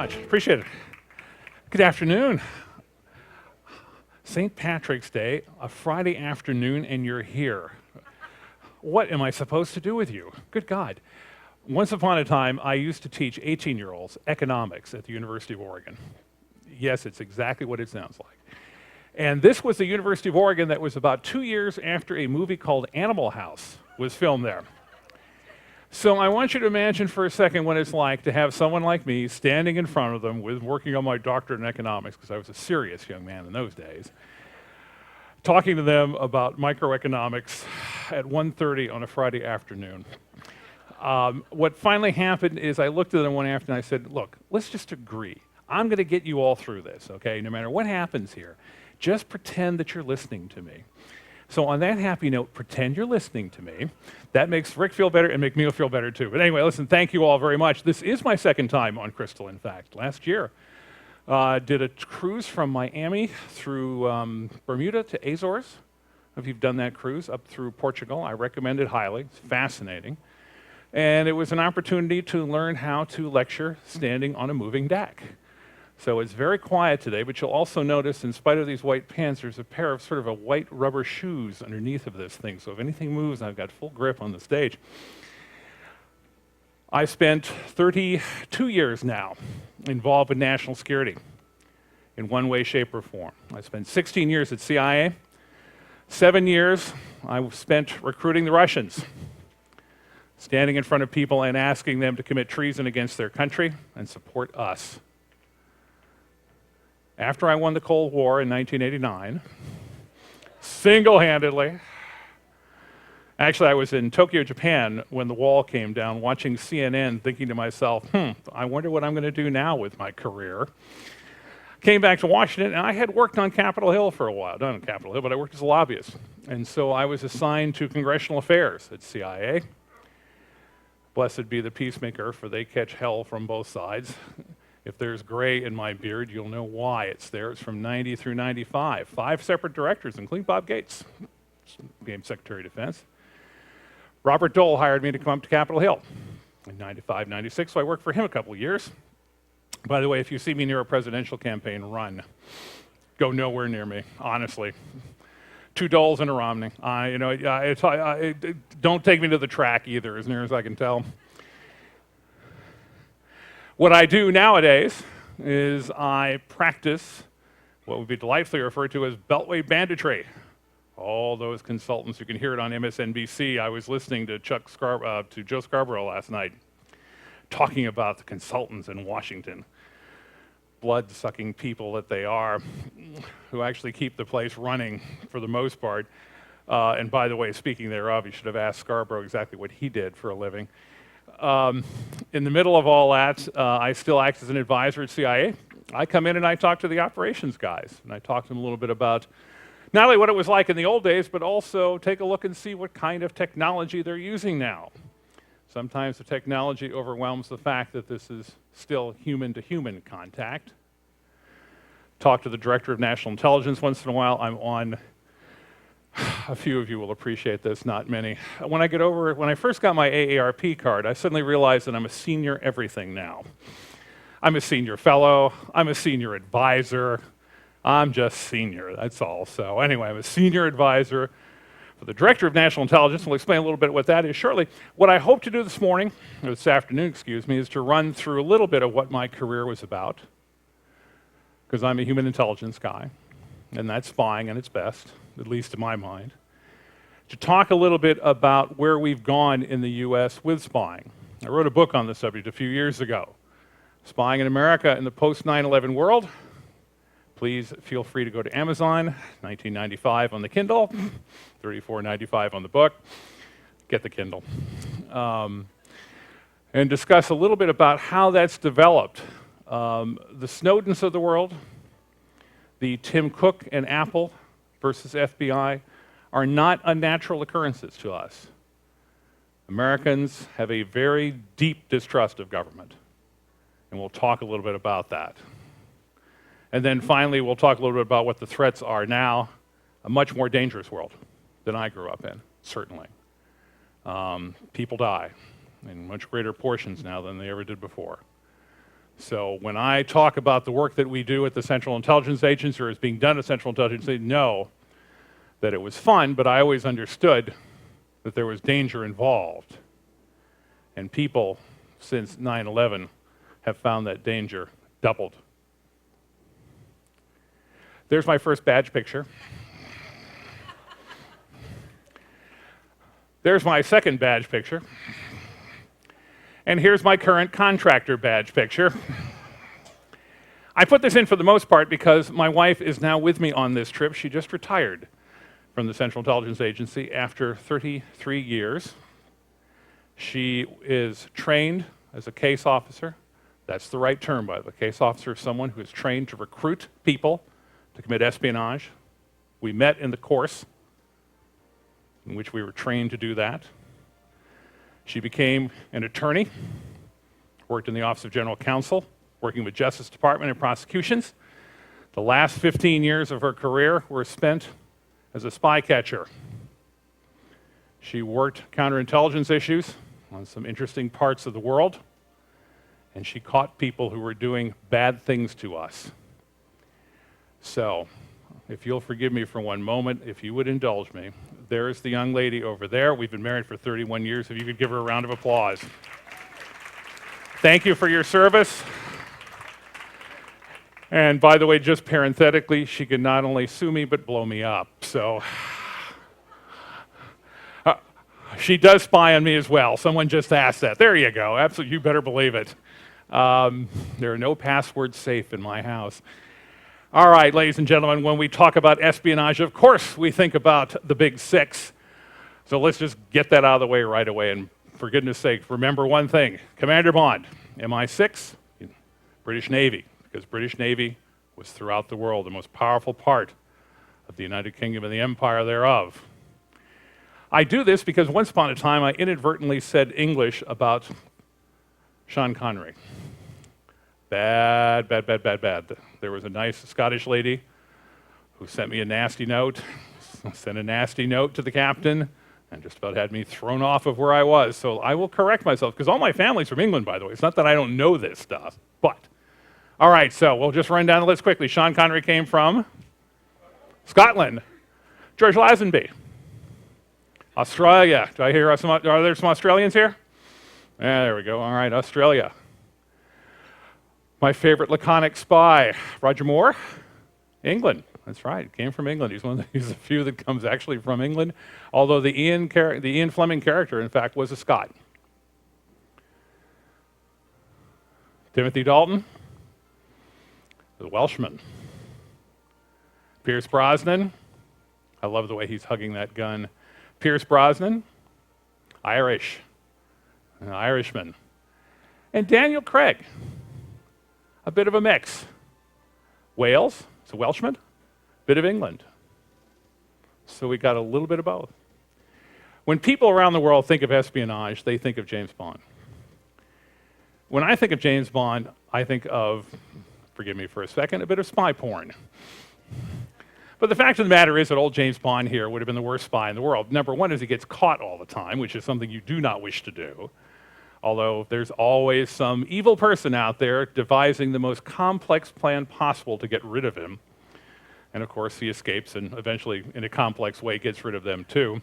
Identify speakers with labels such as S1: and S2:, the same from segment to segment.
S1: much. Appreciate it. Good afternoon. St. Patrick's Day, a Friday afternoon, and you're here. What am I supposed to do with you? Good God. Once upon a time, I used to teach 18-year-olds economics at the University of Oregon. Yes, it's exactly what it sounds like. And this was the University of Oregon that was about 2 years after a movie called Animal House was filmed there. So I want you to imagine for a second what it's like to have someone like me standing in front of them with working on my doctorate in economics, because I was a serious young man in those days, talking to them about microeconomics at 1:30 on a Friday afternoon. What finally happened is I looked at them one afternoon and I said, look, let's just agree. I'm going to get you all through this, okay? No matter what happens here, just pretend that you're listening to me. So on that happy note, pretend you're listening to me. That makes Rick feel better and make me feel better too. But anyway, listen, thank you all very much. This is my second time on Crystal, in fact. Last year, did a cruise from Miami through Bermuda to Azores. If you've done that cruise up through Portugal, I recommend it highly. It's fascinating. And it was an opportunity to learn how to lecture standing on a moving deck. So it's very quiet today, but you'll also notice, in spite of these white pants, there's a pair of sort of a white rubber shoes underneath of this thing. So if anything moves, I've got full grip on the stage. I spent 32 years now involved in national security in one way, shape, or form. I spent 16 years at CIA. 7 years I spent recruiting the Russians, standing in front of people and asking them to commit treason against their country and support us. After I won the Cold War in 1989, single-handedly, actually I was in Tokyo, Japan when the wall came down, watching CNN, thinking to myself, I wonder what I'm going to do now with my career. Came back to Washington, and I had worked on Capitol Hill for a while. Not on Capitol Hill, but I worked as a lobbyist. And so I was assigned to congressional affairs at CIA. Blessed be the peacemaker, for they catch hell from both sides. If there's gray in my beard, you'll know why it's there. It's from 90 through 95. 5 separate directors, including Bob Gates, became Secretary of Defense. Robert Dole hired me to come up to Capitol Hill in 95, 96, so I worked for him a couple of years. By the way, if you see me near a presidential campaign, run. Go nowhere near me, honestly. 2 Doles and a Romney. Don't take me to the track either, as near as I can tell. What I do nowadays is I practice what would be delightfully referred to as beltway banditry. All those consultants, you can hear it on MSNBC. I was listening to Joe Scarborough last night, talking about the consultants in Washington, blood-sucking people that they are, who actually keep the place running for the most part. And by the way, speaking thereof, you should have asked Scarborough exactly what he did for a living. In the middle of all that, I still act as an advisor at CIA. I come in and I talk to the operations guys, and I talk to them a little bit about not only what it was like in the old days, but also take a look and see what kind of technology they're using now. Sometimes the technology overwhelms the fact that this is still human-to-human contact. Talk to the Director of National Intelligence once in a while. I'm on. A few of you will appreciate this, not many. When I first got my AARP card, I suddenly realized that I'm a senior everything now. I'm a senior fellow, I'm a senior advisor, I'm just senior, that's all. So anyway, I'm a senior advisor for the Director of National Intelligence. We'll explain a little bit what that is shortly. What I hope to do this afternoon, is to run through a little bit of what my career was about, because I'm a human intelligence guy, and that's spying at its best, at least to my mind, to talk a little bit about where we've gone in the U.S. with spying. I wrote a book on the subject a few years ago, Spying in America in the Post-9/11 World. Please feel free to go to Amazon, $19.95 on the Kindle, $34.95 on the book. Get the Kindle. And discuss a little bit about how that's developed. The Snowdens of the world, the Tim Cook and Apple versus FBI are not unnatural occurrences to us. Americans have a very deep distrust of government, and we'll talk a little bit about that. And then finally, we'll talk a little bit about what the threats are now, a much more dangerous world than I grew up in, certainly. People die in much greater portions now than they ever did before. So when I talk about the work that we do at the Central Intelligence Agency or is being done at Central Intelligence Agency, know that it was fun, but I always understood that there was danger involved. And people, since 9/11, have found that danger doubled. There's my first badge picture. There's my second badge picture. And here's my current contractor badge picture. I put this in for the most part because my wife is now with me on this trip. She just retired from the Central Intelligence Agency after 33 years. She is trained as a case officer. That's the right term, by the way. Case officer is someone who is trained to recruit people to commit espionage. We met in the course in which we were trained to do that. She became an attorney, worked in the Office of General Counsel, working with Justice Department and prosecutions. The last 15 years of her career were spent as a spy catcher. She worked counterintelligence issues on some interesting parts of the world, and she caught people who were doing bad things to us. So, if you'll forgive me for one moment, if you would indulge me, there's the young lady over there. We've been married for 31 years. If you could give her a round of applause. Thank you for your service. And by the way, just parenthetically, she could not only sue me, but blow me up. So, she does spy on me as well. Someone just asked that. There you go. Absolutely, you better believe it. There are no passwords safe in my house. All right, ladies and gentlemen, when we talk about espionage, of course we think about the big six. So let's just get that out of the way right away. And for goodness sake, remember one thing. Commander Bond, MI6, British Navy, because British Navy was throughout the world the most powerful part of the United Kingdom and the empire thereof. I do this because once upon a time I inadvertently said English about Sean Connery. Bad. There was a nice Scottish lady who sent me a nasty note, sent a nasty note to the captain, and just about had me thrown off of where I was. So I will correct myself, because all my family's from England, by the way. It's not that I don't know this stuff, but. All right, so we'll just run down the list quickly. Sean Connery came from Scotland. George Lazenby. Australia. Do I hear are there some Australians here? Yeah, there we go. All right, Australia. My favorite laconic spy, Roger Moore, England. That's right, came from England. He's one of the few that comes actually from England, although the Ian Fleming character, in fact, was a Scot. Timothy Dalton, the Welshman. Pierce Brosnan, I love the way he's hugging that gun. Pierce Brosnan, Irish, an Irishman. And Daniel Craig, a bit of a mix. Wales, it's a Welshman, bit of England. So we got a little bit of both. When people around the world think of espionage, they think of James Bond. When I think of James Bond, I think of, forgive me for a second, a bit of spy porn. But the fact of the matter is that old James Bond here would have been the worst spy in the world. Number one is he gets caught all the time, which is something you do not wish to do. Although there's always some evil person out there devising the most complex plan possible to get rid of him. And of course he escapes and eventually in a complex way gets rid of them too.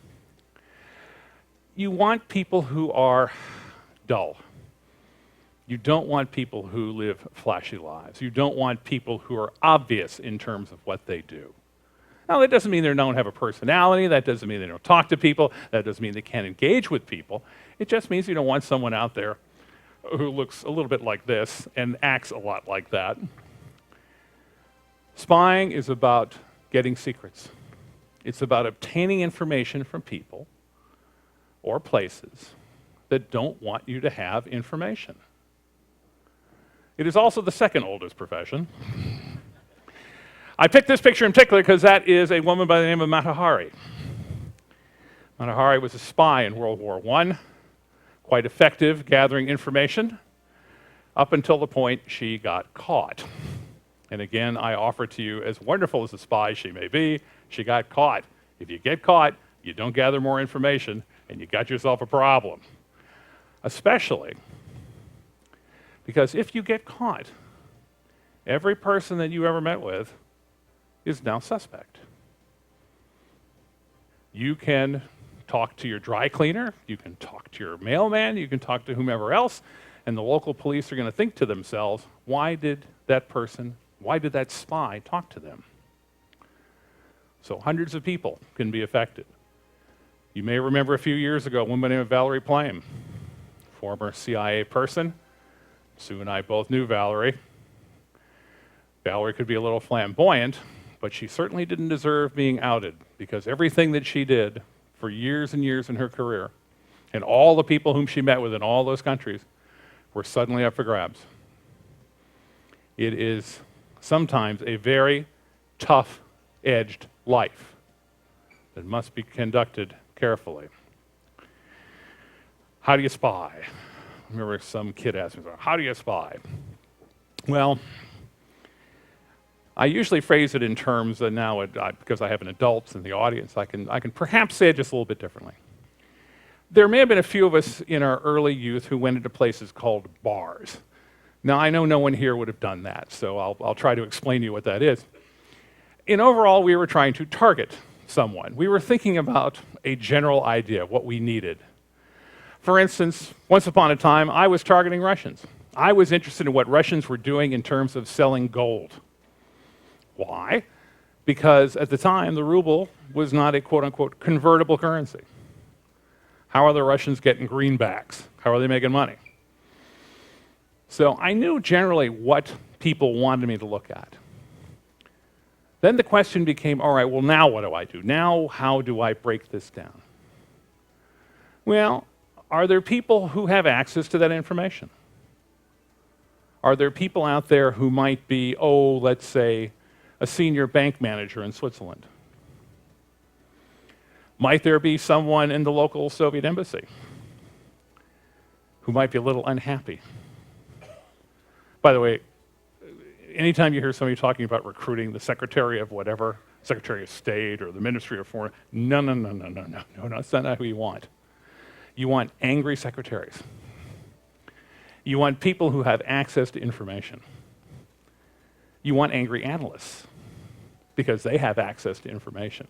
S1: You want people who are dull. You don't want people who live flashy lives. You don't want people who are obvious in terms of what they do. Now, that doesn't mean they don't have a personality. That doesn't mean they don't talk to people. That doesn't mean they can't engage with people. It just means you don't want someone out there who looks a little bit like this and acts a lot like that. Spying is about getting secrets. It's about obtaining information from people or places that don't want you to have information. It is also the second oldest profession. I picked this picture in particular because that is a woman by the name of Mata Hari. Mata Hari was a spy in World War I, quite effective gathering information, up until the point she got caught. And again, I offer to you, as wonderful as a spy she may be, she got caught. If you get caught, you don't gather more information, and you got yourself a problem. Especially Because if you get caught, every person that you ever met with is now suspect. You can talk to your dry cleaner, you can talk to your mailman, you can talk to whomever else, and the local police are going to think to themselves, why did that spy talk to them? So hundreds of people can be affected. You may remember a few years ago a woman named Valerie Plame, former CIA person. Sue and I both knew Valerie. Valerie could be a little flamboyant, but she certainly didn't deserve being outed, because everything that she did for years and years in her career, and all the people whom she met with in all those countries, were suddenly up for grabs. It is sometimes a very tough-edged life that must be conducted carefully. How do you spy? I remember some kid asked me, how do you spy? Well, I usually phrase it in terms that now, because I have an adult in the audience, I can perhaps say it just a little bit differently. There may have been a few of us in our early youth who went into places called bars. Now, I know no one here would have done that, so I'll try to explain to you what that is. In overall, we were trying to target someone. We were thinking about a general idea of what we needed. For instance, once upon a time, I was targeting Russians. I was interested in what Russians were doing in terms of selling gold. Why? Because at the time, the ruble was not a quote-unquote convertible currency. How are the Russians getting greenbacks? How are they making money? So I knew generally what people wanted me to look at. Then the question became, all right, well, now what do I do? Now, how do I break this down? Well, are there people who have access to that information? Are there people out there who might be, let's say, a senior bank manager in Switzerland? Might there be someone in the local Soviet embassy who might be a little unhappy? By the way, anytime you hear somebody talking about recruiting the secretary of whatever, Secretary of State or the Ministry of Foreign, no, that's not who you want. You want angry secretaries. You want people who have access to information. You want angry analysts because they have access to information.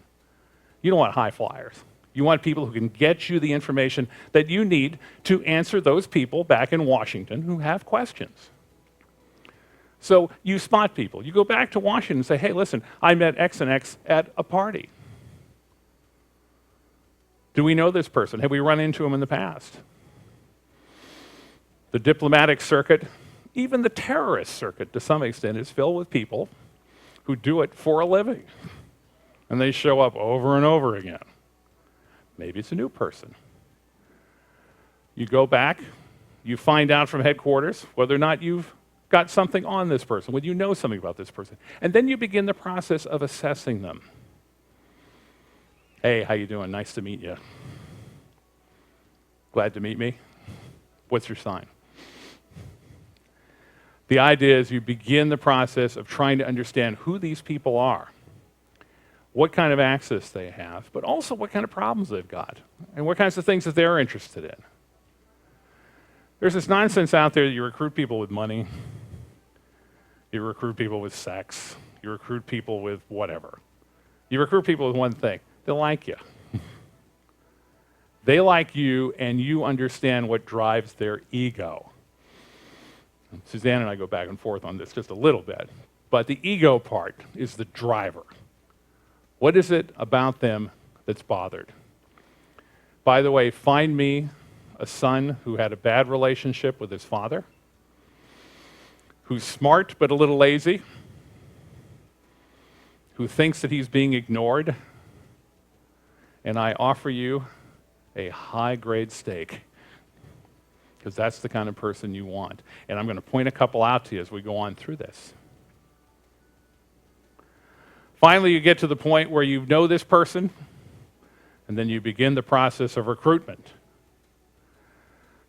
S1: You don't want high flyers. You want people who can get you the information that you need to answer those people back in Washington who have questions. So you spot people. You go back to Washington and say, hey, listen, I met X and X at a party. Do we know this person? Have we run into him in the past? The diplomatic circuit, even the terrorist circuit to some extent, is filled with people who do it for a living. And they show up over and over again. Maybe it's a new person. You go back, you find out from headquarters whether or not you've got something on this person, whether you know something about this person. And then you begin the process of assessing them. Hey, how you doing? Nice to meet you. Glad to meet me. What's your sign? The idea is you begin the process of trying to understand who these people are, what kind of access they have, but also what kind of problems they've got, and what kinds of things that they're interested in. There's this nonsense out there that you recruit people with money, you recruit people with sex, you recruit people with whatever. You recruit people with one thing: they like you. They like you, and you understand what drives their ego. And Suzanne and I go back and forth on this just a little bit, but the ego part is the driver. What is it about them that's bothered? By the way, find me a son who had a bad relationship with his father, who's smart but a little lazy, who thinks that he's being ignored, and I offer you a high-grade steak, because that's the kind of person you want. And I'm going to point a couple out to you as we go on through this. Finally, you get to the point where you know this person, and then you begin the process of recruitment.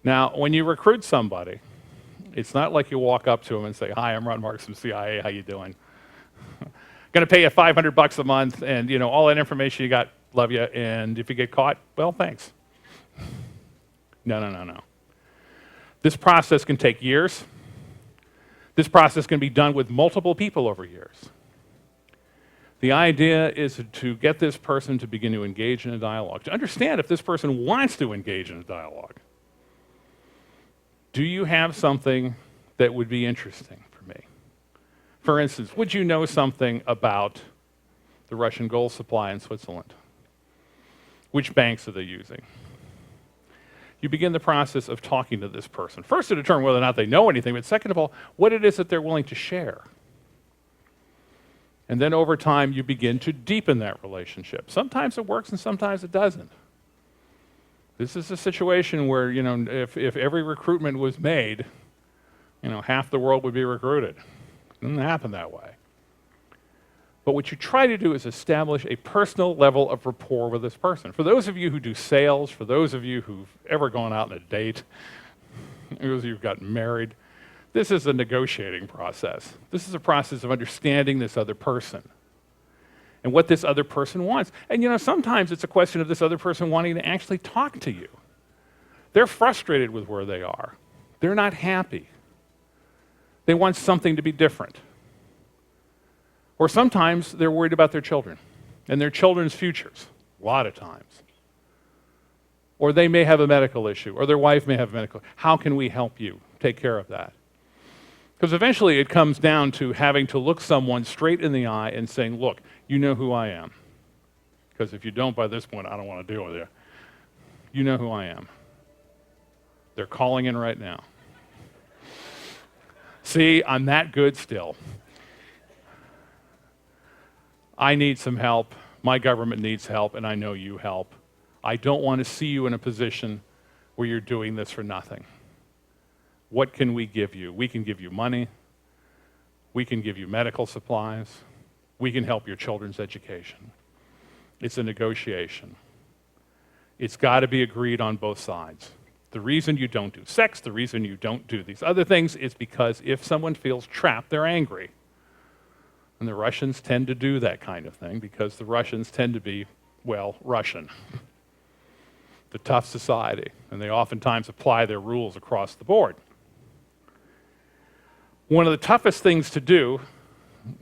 S1: Now, when you recruit somebody, it's not like you walk up to them and say, hi, I'm Ron Marks from CIA, how you doing? Going to pay you $500 a month, and all that information you got, love you, and if you get caught, well, thanks. No. This process can take years. This process can be done with multiple people over years. The idea is to get this person to begin to engage in a dialogue, to understand if this person wants to engage in a dialogue. Do you have something that would be interesting for me? For instance, would you know something about the Russian gold supply in Switzerland? Which banks are they using? You begin the process of talking to this person. First, to determine whether or not they know anything, but second of all, what it is that they're willing to share. And then over time, you begin to deepen that relationship. Sometimes it works and sometimes it doesn't. This is a situation where, if every recruitment was made, half the world would be recruited. It doesn't happen that way. But what you try to do is establish a personal level of rapport with this person. For those of you who do sales, for those of you who've ever gone out on a date, those of you who've gotten married, this is a negotiating process. This is a process of understanding this other person and what this other person wants. And sometimes it's a question of this other person wanting to actually talk to you. They're frustrated with where they are. They're not happy. They want something to be different. Or sometimes they're worried about their children and their children's futures, a lot of times. Or they may have a medical issue, or their wife may have a medical issue. How can we help you take care of that? Because eventually it comes down to having to look someone straight in the eye and saying, look, you know who I am. Because if you don't by this point, I don't want to deal with you. You know who I am. They're calling in right now. See, I'm that good still. I need some help, my government needs help, and I know you help. I don't want to see you in a position where you're doing this for nothing. What can we give you? We can give you money. We can give you medical supplies. We can help your children's education. It's a negotiation. It's got to be agreed on both sides. The reason you don't do sex, the reason you don't do these other things is because if someone feels trapped, they're angry. And the Russians tend to do that kind of thing because the Russians tend to be, well, Russian. The tough society. And they oftentimes apply their rules across the board. One of the toughest things to do,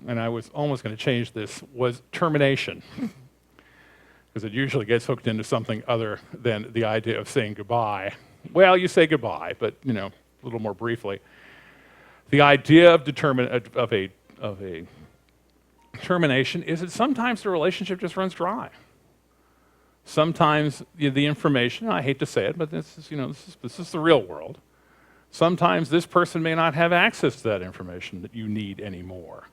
S1: and I was almost going to change this, was termination. Because it usually gets hooked into something other than the idea of saying goodbye. Well, you say goodbye, but a little more briefly. The idea of a termination is that sometimes the relationship just runs dry. Sometimes the information, I hate to say it, but this is the real world. Sometimes this person may not have access to that information that you need anymore.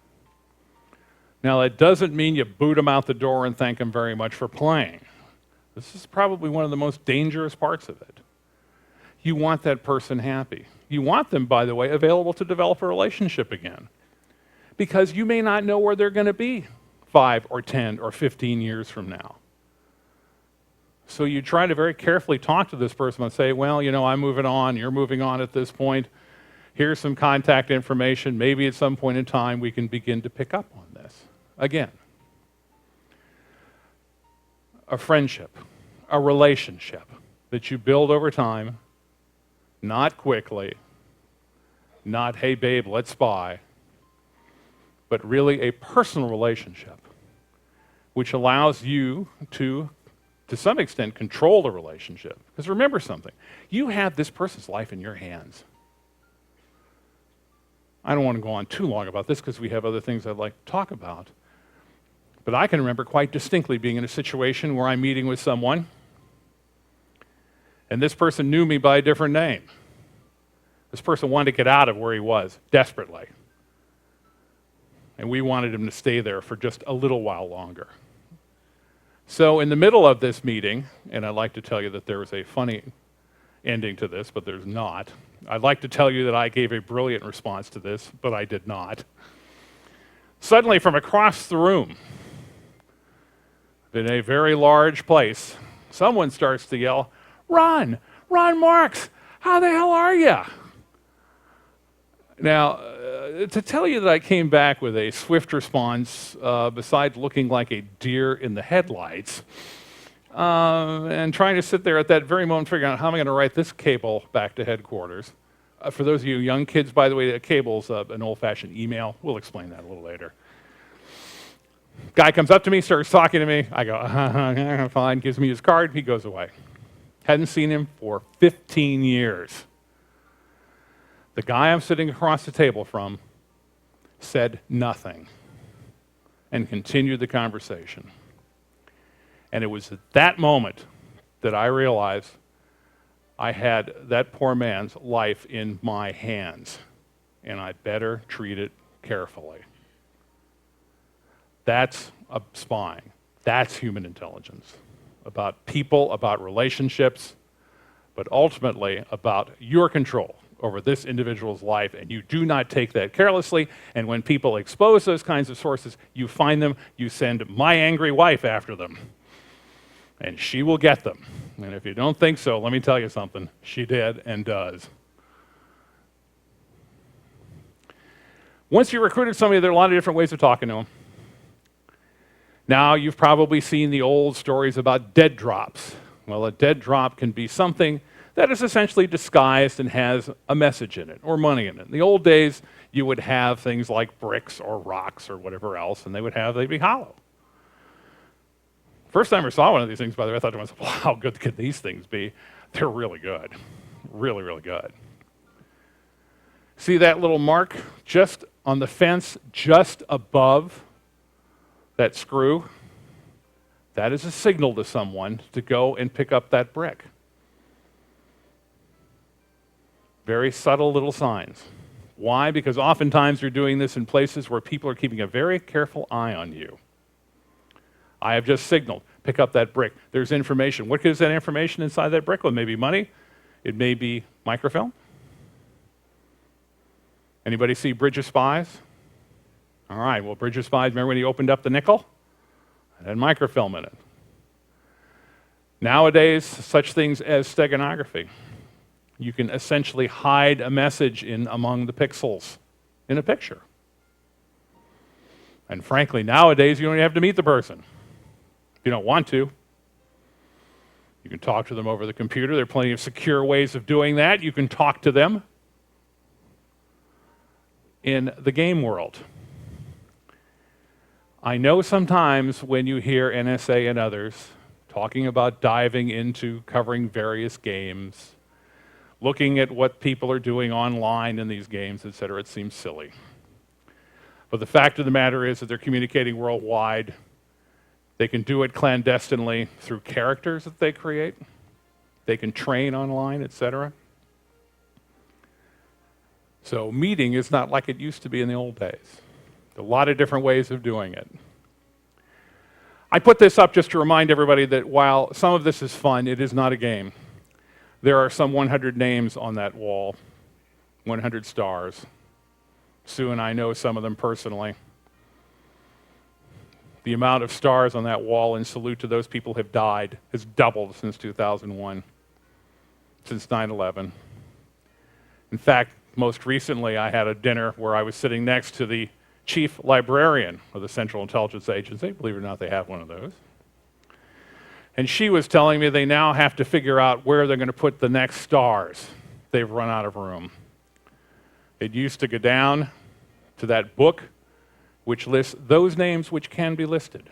S1: Now, that doesn't mean you boot them out the door and thank them very much for playing. This is probably one of the most dangerous parts of it. You want that person happy. You want them, by the way, available to develop a relationship again. Because you may not know where they're going to be 5 or 10 or 15 years from now. So you try to very carefully talk to this person and say, well, I'm moving on, you're moving on at this point. Here's some contact information. Maybe at some point in time we can begin to pick up on this. Again, a friendship, a relationship that you build over time, not quickly, not, hey babe, let's spy, but really a personal relationship which allows you to some extent, control the relationship. Because remember something, you have this person's life in your hands. I don't want to go on too long about this because we have other things I'd like to talk about. But I can remember quite distinctly being in a situation where I'm meeting with someone, and this person knew me by a different name. This person wanted to get out of where he was, desperately. And we wanted him to stay there for just a little while longer. So in the middle of this meeting, and I'd like to tell you that there was a funny ending to this, but there's not. I'd like to tell you that I gave a brilliant response to this, but I did not. Suddenly from across the room, in a very large place, someone starts to yell, Ron Marks, how the hell are you? Now, to tell you that I came back with a swift response, besides looking like a deer in the headlights, and trying to sit there at that very moment figuring out how am I going to write this cable back to headquarters, For those of you young kids, by the way, a cable's an old-fashioned email. We'll explain that a little later. Guy comes up to me, starts talking to me. I go, fine, gives me his card, he goes away. Hadn't seen him for 15 years. The guy I'm sitting across the table from said nothing and continued the conversation. And it was at that moment that I realized I had that poor man's life in my hands, and I better treat it carefully. That's spying. That's human intelligence. About people, about relationships, but ultimately about your control over this individual's life, and you do not take that carelessly. And when people expose those kinds of sources, you find them, you send my angry wife after them, and she will get them. And if you don't think so, let me tell you something. She did and does. Once you recruited somebody, there are a lot of different ways of talking to them. Now, you've probably seen the old stories about dead drops. Well, a dead drop can be something that is essentially disguised and has a message in it or money in it. In the old days, you would have things like bricks or rocks or whatever else, and they'd be hollow. First time I saw one of these things, by the way, I thought to myself, wow, how good could these things be? They're really good. Really, really good. See that little mark just on the fence, just above that screw? That is a signal to someone to go and pick up that brick. Very subtle little signs. Why? Because oftentimes you're doing this in places where people are keeping a very careful eye on you. I have just signaled, pick up that brick. There's information. What is that information inside that brick? Well, it may be money. It may be microfilm. Anybody see Bridge of Spies? All right, well, Bridge of Spies, remember when he opened up the nickel? It had microfilm in it. Nowadays, such things as steganography. You can essentially hide a message in among the pixels in a picture. And frankly, nowadays, you don't even have to meet the person. If you don't want to, you can talk to them over the computer. There are plenty of secure ways of doing that. You can talk to them in the game world. I know sometimes when you hear NSA and others talking about diving into covering various games, looking at what people are doing online in these games, et cetera, it seems silly. But the fact of the matter is that they're communicating worldwide. They can do it clandestinely through characters that they create. They can train online, et cetera. So meeting is not like it used to be in the old days. A lot of different ways of doing it. I put this up just to remind everybody that while some of this is fun, it is not a game. There are some 100 names on that wall, 100 stars. Sue and I know some of them personally. The amount of stars on that wall in salute to those people who have died has doubled since 2001, since 9/11. In fact, most recently I had a dinner where I was sitting next to the chief librarian of the Central Intelligence Agency. Believe it or not, they have one of those. And she was telling me they now have to figure out where they're going to put the next stars. They've run out of room. It used to go down to that book which lists those names which can be listed.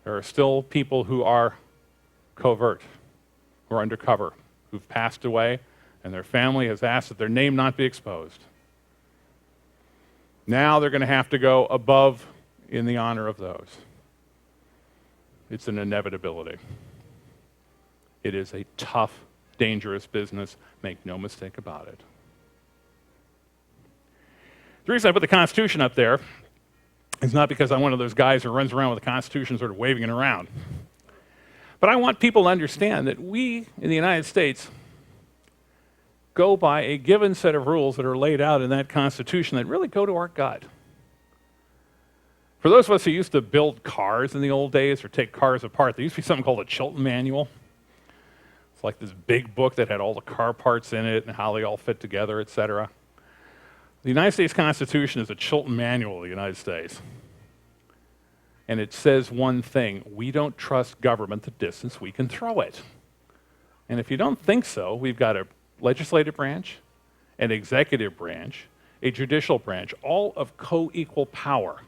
S1: There are still people who are covert, who are undercover, who've passed away, and their family has asked that their name not be exposed. Now they're going to have to go above in the honor of those. It's an inevitability. It is a tough, dangerous business. Make no mistake about it. The reason I put the Constitution up there is not because I'm one of those guys who runs around with the Constitution sort of waving it around. But I want people to understand that we in the United States go by a given set of rules that are laid out in that Constitution that really go to our gut. For those of us who used to build cars in the old days or take cars apart, there used to be something called a Chilton Manual. It's like this big book that had all the car parts in it and how they all fit together, et cetera. The United States Constitution is a Chilton Manual of the United States. And it says one thing: we don't trust government the distance we can throw it. And if you don't think so, we've got a legislative branch an executive branch, a judicial branch, all of co-equal power.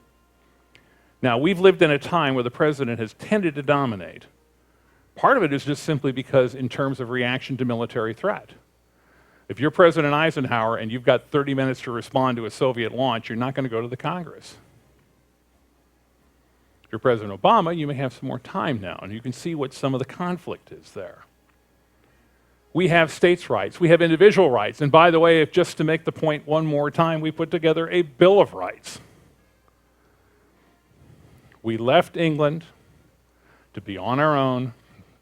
S1: Now, we've lived in a time where the president has tended to dominate. Part of it is just simply because in terms of reaction to military threat. If you're President Eisenhower and you've got 30 minutes to respond to a Soviet launch, you're not going to go to the Congress. If you're President Obama, you may have some more time now, and you can see what some of the conflict is there. We have states' rights, we have individual rights, and by the way, if just to make the point one more time, we put together a Bill of Rights. We left England to be on our own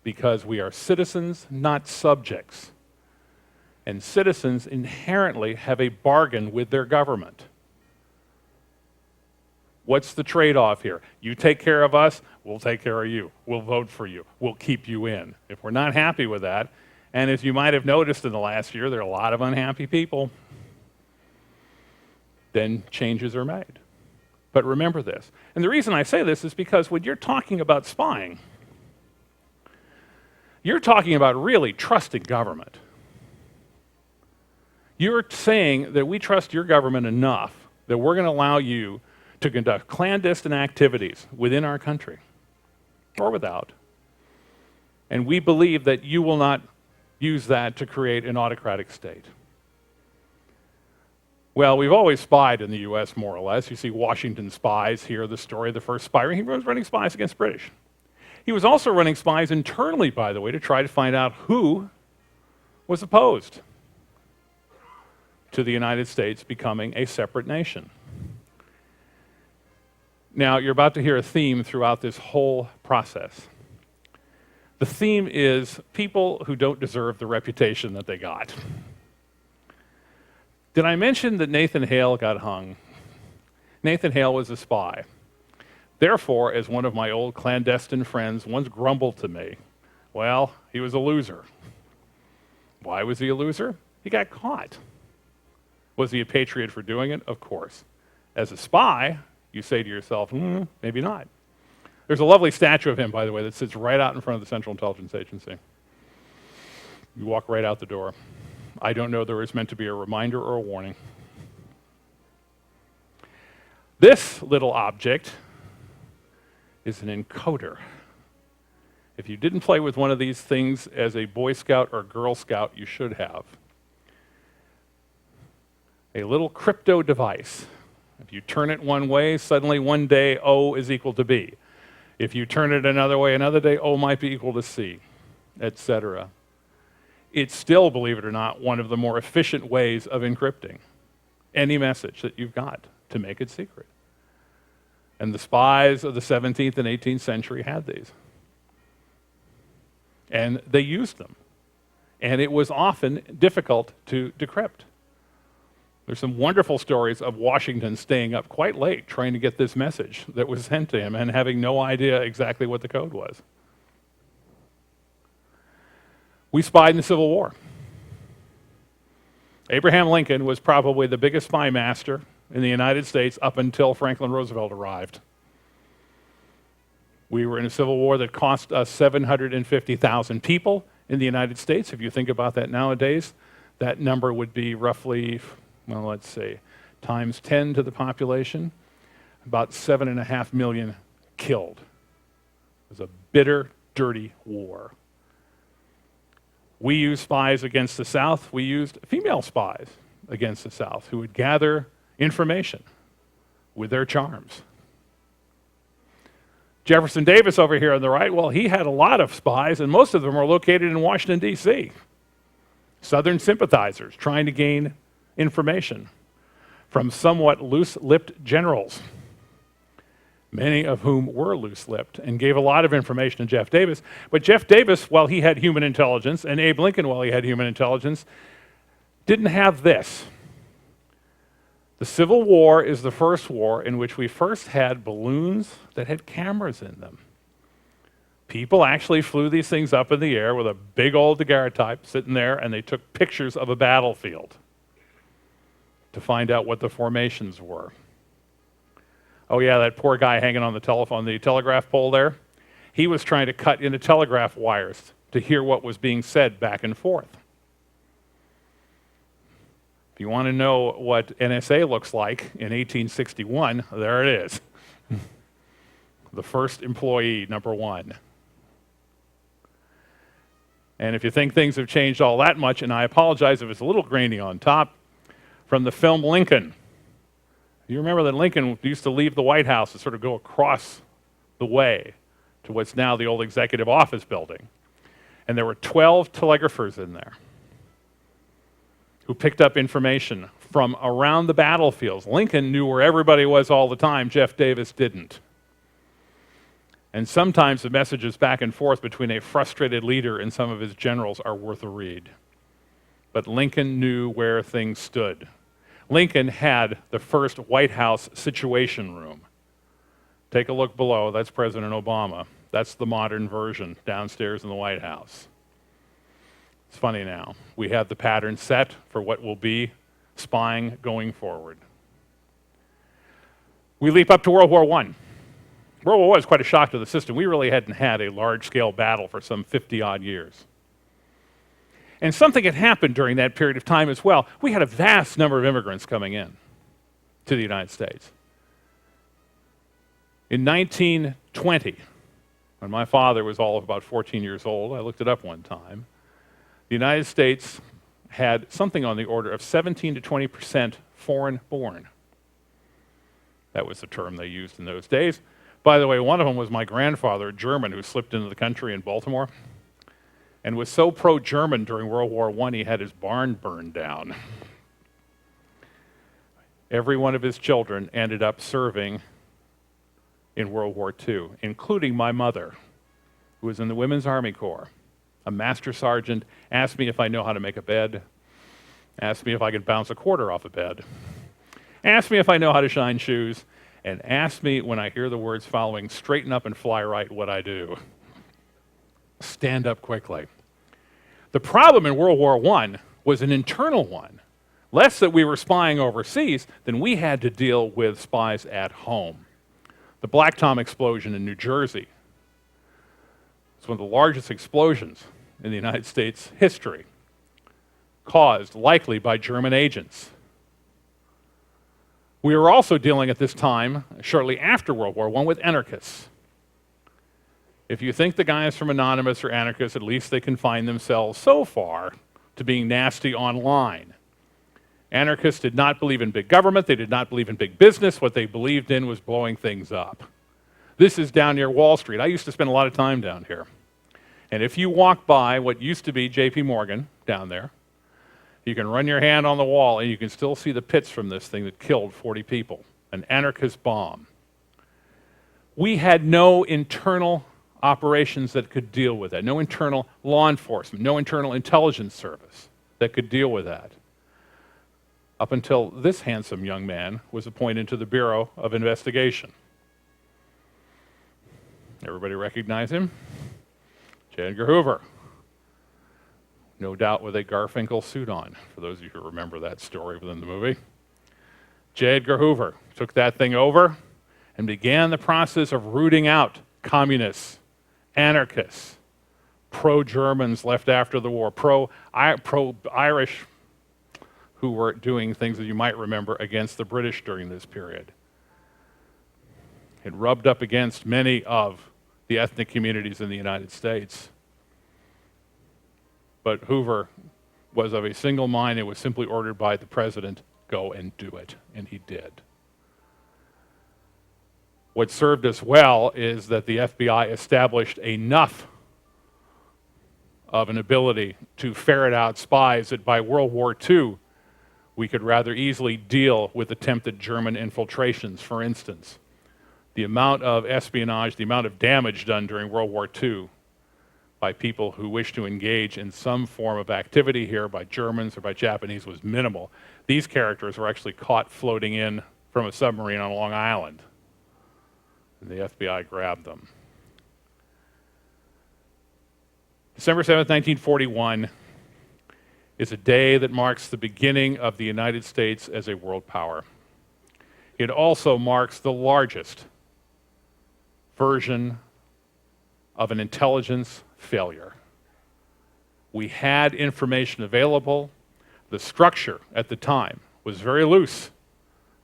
S1: because we are citizens, not subjects. And citizens inherently have a bargain with their government. What's the trade-off here? You take care of us, we'll take care of you. We'll vote for you. We'll keep you in. If we're not happy with that, and as you might have noticed in the last year, there are a lot of unhappy people, then changes are made. But remember this. And the reason I say this is because when you're talking about spying, you're talking about really trusting government. You're saying that we trust your government enough that we're going to allow you to conduct clandestine activities within our country, or without. And we believe that you will not use that to create an autocratic state. Well, we've always spied in the US, more or less. You see Washington spies here, the story of the first spy. He was running spies against British. He was also running spies internally, by the way, to try to find out who was opposed to the United States becoming a separate nation. Now, you're about to hear a theme throughout this whole process. The theme is people who don't deserve the reputation that they got. Did I mention that Nathan Hale got hung? Nathan Hale was a spy. Therefore, as one of my old clandestine friends once grumbled to me, well, he was a loser. Why was he a loser? He got caught. Was he a patriot for doing it? Of course. As a spy, you say to yourself, maybe not. There's a lovely statue of him, by the way, that sits right out in front of the Central Intelligence Agency. You walk right out the door. I don't know there was meant to be a reminder or a warning. This little object is an encoder. If you didn't play with one of these things as a Boy Scout or Girl Scout, you should have. A little crypto device. If you turn it one way, suddenly one day O is equal to B. If you turn it another way, another day O might be equal to C, etc. It's still, believe it or not, one of the more efficient ways of encrypting any message that you've got to make it secret. And the spies of the 17th and 18th century had these. And they used them. And it was often difficult to decrypt. There's some wonderful stories of Washington staying up quite late trying to get this message that was sent to him and having no idea exactly what the code was. We spied in the Civil War. Abraham Lincoln was probably the biggest spy master in the United States up until Franklin Roosevelt arrived. We were in a Civil War that cost us 750,000 people in the United States. If you think about that nowadays, that number would be roughly, well, let's say, times 10 to the population, about 7.5 million killed. It was a bitter, dirty war. We used spies against the South. We used female spies against the South who would gather information with their charms. Jefferson Davis over here on the right, well, he had a lot of spies, and most of them were located in Washington, D.C. Southern sympathizers trying to gain information from somewhat loose-lipped generals, many of whom were loose-lipped and gave a lot of information to Jeff Davis. But Jeff Davis, while he had human intelligence, and Abe Lincoln, while he had human intelligence, didn't have this. The Civil War is the first war in which we first had balloons that had cameras in them. People actually flew these things up in the air with a big old daguerreotype sitting there, and they took pictures of a battlefield to find out what the formations were. Oh yeah, that poor guy hanging on the telegraph pole there, he was trying to cut into telegraph wires to hear what was being said back and forth. If you want to know what NSA looks like in 1861, there it is. The first employee, number 1. And if you think things have changed all that much, and I apologize if it's a little grainy on top, from the film Lincoln. You remember that Lincoln used to leave the White House and sort of go across the way to what's now the old executive office building. And there were 12 telegraphers in there who picked up information from around the battlefields. Lincoln knew where everybody was all the time. Jeff Davis didn't. And sometimes the messages back and forth between a frustrated leader and some of his generals are worth a read. But Lincoln knew where things stood. Lincoln had the first White House Situation Room. Take a look below. That's President Obama. That's the modern version downstairs in the White House. It's funny now. We have the pattern set for what will be spying going forward. We leap up to World War I. World War I was quite a shock to the system. We really hadn't had a large-scale battle for some 50-odd years. And something had happened during that period of time as well. We had a vast number of immigrants coming in to the United States. In 1920, when my father was all of about 14 years old, I looked it up one time, the United States had something on the order of 17 to 20% foreign-born. That was the term they used in those days. By the way, one of them was my grandfather, a German, who slipped into the country in Baltimore and was so pro-German during World War I, he had his barn burned down. Every one of his children ended up serving in World War II, including my mother, who was in the Women's Army Corps, a master sergeant, asked me if I know how to make a bed, asked me if I could bounce a quarter off a bed, asked me if I know how to shine shoes, and asked me when I hear the words following, straighten up and fly right, what I do. Stand up quickly. The problem in World War I was an internal one. Less that we were spying overseas than we had to deal with spies at home. The Black Tom explosion in New Jersey was one of the largest explosions in the United States history, caused likely by German agents. We were also dealing at this time, shortly after World War I, with anarchists. If you think the guys from Anonymous are anarchists, at least they confine themselves so far to being nasty online. Anarchists did not believe in big government, they did not believe in big business, what they believed in was blowing things up. This is down near Wall Street. I used to spend a lot of time down here. And if you walk by what used to be J.P. Morgan down there, you can run your hand on the wall and you can still see the pits from this thing that killed 40 people, an anarchist bomb. We had no internal operations that could deal with that, no internal law enforcement, no internal intelligence service that could deal with that. Up until this handsome young man was appointed to the Bureau of Investigation. Everybody recognize him? J. Edgar Hoover. No doubt with a Garfinkel suit on, for those of you who remember that story within the movie. J. Edgar Hoover took that thing over and began the process of rooting out communists, anarchists, pro-Germans left after the war, pro-Irish who were doing things that you might remember against the British during this period. It rubbed up against many of the ethnic communities in the United States. But Hoover was of a single mind. It was simply ordered by the president, go and do it, and he did. What served us well is that the FBI established enough of an ability to ferret out spies that by World War II, we could rather easily deal with attempted German infiltrations, for instance. The amount of espionage, the amount of damage done during World War II by people who wished to engage in some form of activity here by Germans or by Japanese was minimal. These characters were actually caught floating in from a submarine on Long Island, and the FBI grabbed them. December 7th, 1941 is a day that marks the beginning of the United States as a world power. It also marks the largest version of an intelligence failure. We had information available The structure at the time was very loose.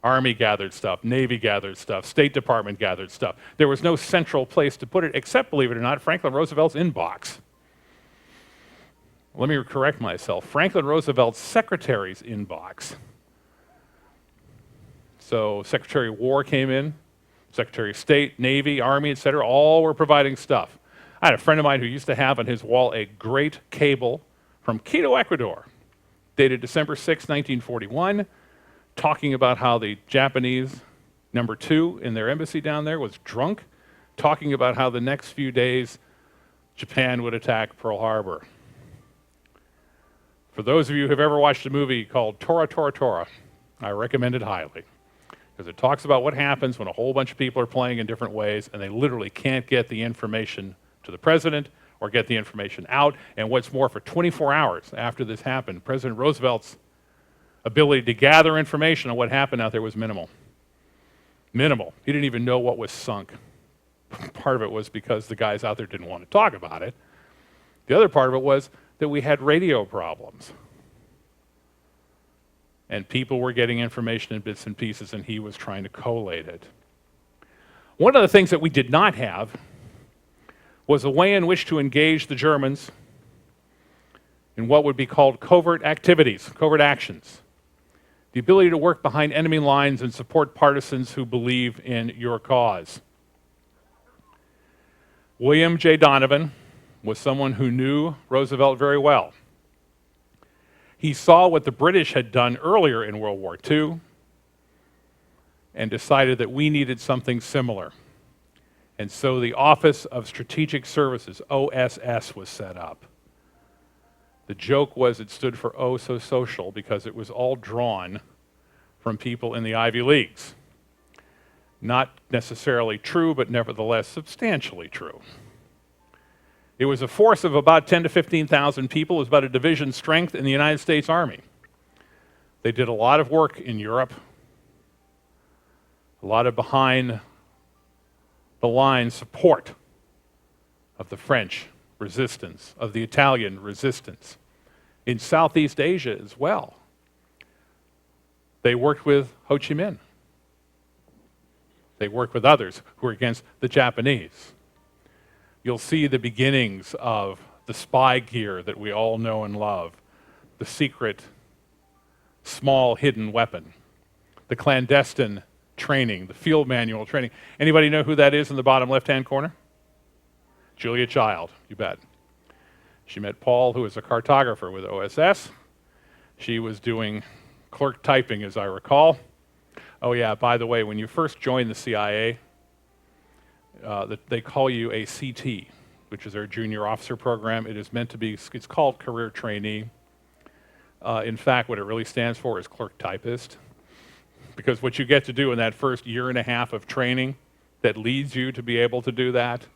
S1: Army gathered stuff, Navy gathered stuff, State Department gathered stuff. There was no central place to put it except, believe it or not, Franklin Roosevelt's inbox. Let me correct myself. Franklin Roosevelt's secretary's inbox. So Secretary of War came in, Secretary of State, Navy, Army, etc., all were providing stuff. I had a friend of mine who used to have on his wall a great cable from Quito, Ecuador, dated December 6, 1941, talking about how the Japanese #2 in their embassy down there was drunk, talking about how the next few days Japan would attack Pearl Harbor. For those of you who have ever watched a movie called Tora, Tora, Tora, I recommend it highly, because it talks about what happens when a whole bunch of people are playing in different ways and they literally can't get the information to the president or get the information out. And what's more, for 24 hours after this happened, President Roosevelt's ability to gather information on what happened out there was minimal. Minimal. He didn't even know what was sunk. Part of it was because the guys out there didn't want to talk about it. The other part of it was that we had radio problems. And people were getting information in bits and pieces, and he was trying to collate it. One of the things that we did not have was a way in which to engage the Germans in what would be called covert activities, covert actions. The ability to work behind enemy lines and support partisans who believe in your cause. William J. Donovan was someone who knew Roosevelt very well. He saw what the British had done earlier in World War II and decided that we needed something similar. And so the Office of Strategic Services, OSS, was set up. The joke was it stood for Oh So Social because it was all drawn from people in the Ivy Leagues. Not necessarily true, but nevertheless substantially true. It was a force of about 10 to 15,000 people. It was about a division strength in the United States Army. They did a lot of work in Europe, a lot of behind the line support of the French resistance, of the Italian resistance, in Southeast Asia as well. They worked with Ho Chi Minh. They worked with others who were against the Japanese. You'll see the beginnings of the spy gear that we all know and love, the secret, small, hidden weapon, the clandestine training, the field manual training. Anybody know who that is in the bottom left-hand corner? Julia Child, you bet. She met Paul, who was a cartographer with OSS. She was doing clerk typing, as I recall. Oh yeah, by the way, when you first join the CIA, they call you a CT, which is their junior officer program. It is meant to be, it's called career trainee. In fact, what it really stands for is clerk typist, because what you get to do in that first year and a half of training that leads you to be able to do that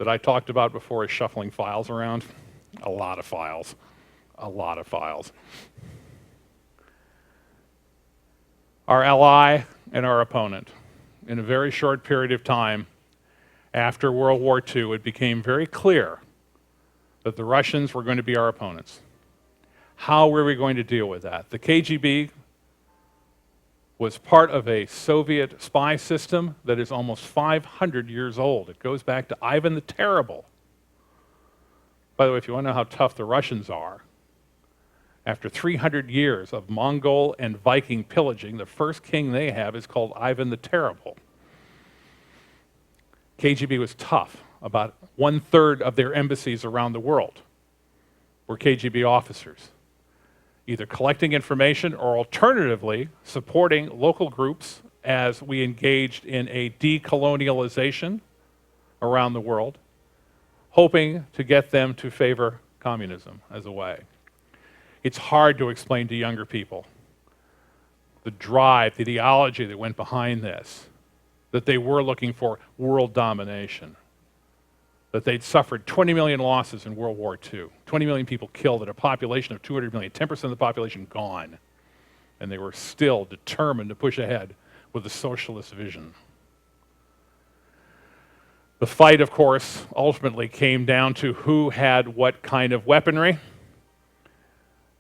S1: I talked about before, is shuffling files around. A lot of files. A lot of files. Our ally and our opponent. In a very short period of time, after World War II, it became very clear that the Russians were going to be our opponents. How were we going to deal with that? The KGB was part of a Soviet spy system that is almost 500 years old. It goes back to Ivan the Terrible. By the way, if you want to know how tough the Russians are, after 300 years of Mongol and Viking pillaging, the first king they have is called Ivan the Terrible. KGB was tough. About 1/3 of their embassies around the world were KGB officers, either collecting information or alternatively supporting local groups as we engaged in a decolonialization around the world, hoping to get them to favor communism as a way. It's hard to explain to younger people the drive, the ideology that went behind this, that they were looking for world domination, that they'd suffered 20 million losses in World War II, 20 million people killed at a population of 200 million, 10% of the population gone, and they were still determined to push ahead with a socialist vision. The fight, of course, ultimately came down to who had what kind of weaponry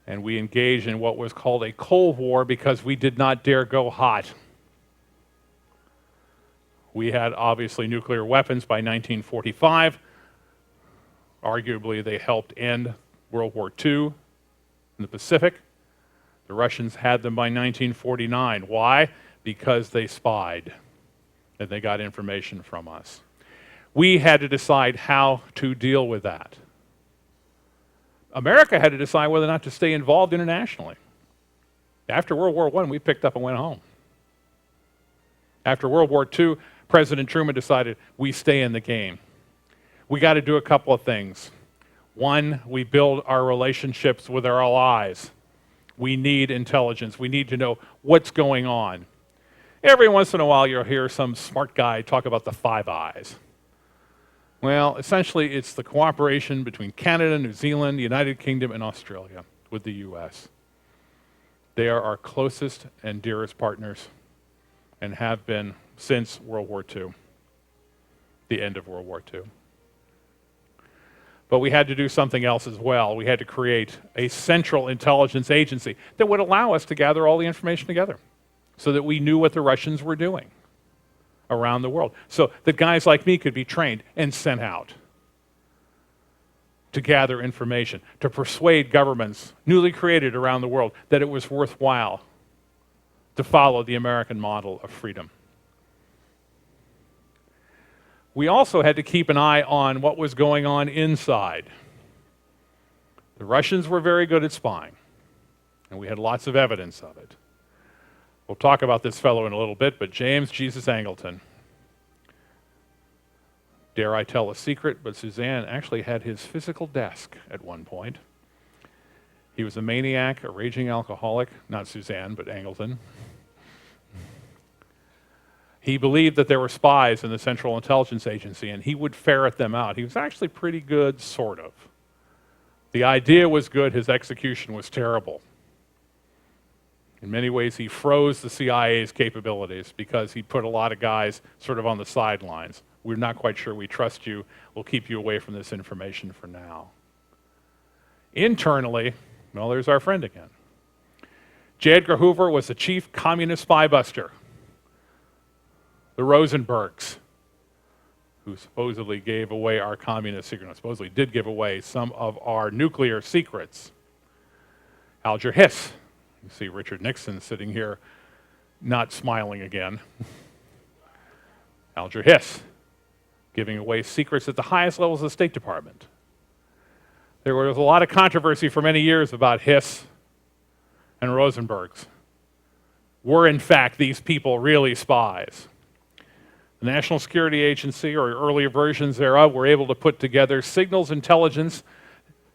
S1: And we engaged in what was called a Cold War because we did not dare go hot. We had obviously nuclear weapons by 1945. Arguably, they helped end World War II in the Pacific. The Russians had them by 1949. Why? Because they spied and they got information from us. We had to decide how to deal with that. America had to decide whether or not to stay involved internationally. After World War I, we picked up and went home. After World War II, President Truman decided we stay in the game. We got to do a couple of things. One, we build our relationships with our allies. We need intelligence. We need to know what's going on. Every once in a while, you'll hear some smart guy talk about the Five Eyes. Well, essentially, it's the cooperation between Canada, New Zealand, the United Kingdom, and Australia with the U.S. They are our closest and dearest partners and have been since World War II, the end of World War II. But we had to do something else as well. We had to create a central intelligence agency that would allow us to gather all the information together so that we knew what the Russians were doing around the world, so that guys like me could be trained and sent out to gather information, to persuade governments newly created around the world that it was worthwhile to follow the American model of freedom. We also had to keep an eye on what was going on inside. The Russians were very good at spying, and we had lots of evidence of it. We'll talk about this fellow in a little bit, but James Jesus Angleton. Dare I tell a secret, but Suzanne actually had his physical desk at one point. He was a maniac, a raging alcoholic, not Suzanne, but Angleton. He believed that there were spies in the Central Intelligence Agency, and he would ferret them out. He was actually pretty good, sort of. The idea was good, his execution was terrible. In many ways, he froze the CIA's capabilities because he put a lot of guys sort of on the sidelines. We're not quite sure we trust you. We'll keep you away from this information for now. Internally, well, there's our friend again. J. Edgar Hoover was the chief communist spy buster. The Rosenbergs, who supposedly gave away our communist secrets, supposedly did give away some of our nuclear secrets. Alger Hiss. You see Richard Nixon sitting here not smiling again. Alger Hiss, giving away secrets at the highest levels of the State Department. There was a lot of controversy for many years about Hiss and Rosenbergs. Were, in fact, these people really spies? The National Security Agency, or earlier versions thereof, were able to put together signals intelligence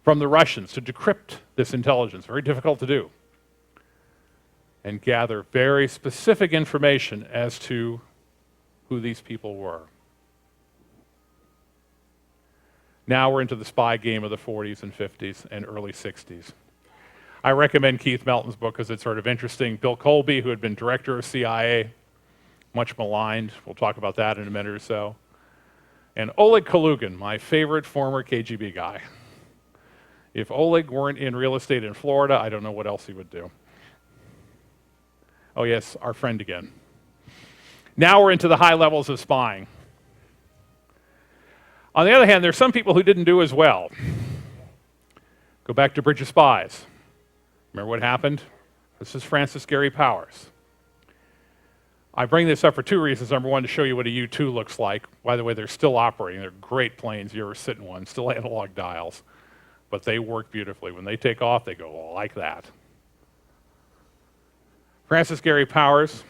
S1: from the Russians to decrypt this intelligence, very difficult to do, and gather very specific information as to who these people were. Now we're into the spy game of the 40s and 50s and early 60s. I recommend Keith Melton's book because it's sort of interesting. Bill Colby, who had been director of CIA, much maligned. We'll talk about that in a minute or so. And Oleg Kalugin, my favorite former KGB guy. If Oleg weren't in real estate in Florida, I don't know what else he would do. Oh yes, our friend again. Now we're into the high levels of spying. On the other hand, there's some people who didn't do as well. Go back to Bridge of Spies. Remember what happened? This is Francis Gary Powers. I bring this up for two reasons. Number one, to show you what a U-2 looks like. By the way, they're still operating. They're great planes. You ever sit in one, still analog dials. But they work beautifully. When they take off, they go like that. Francis Gary Powers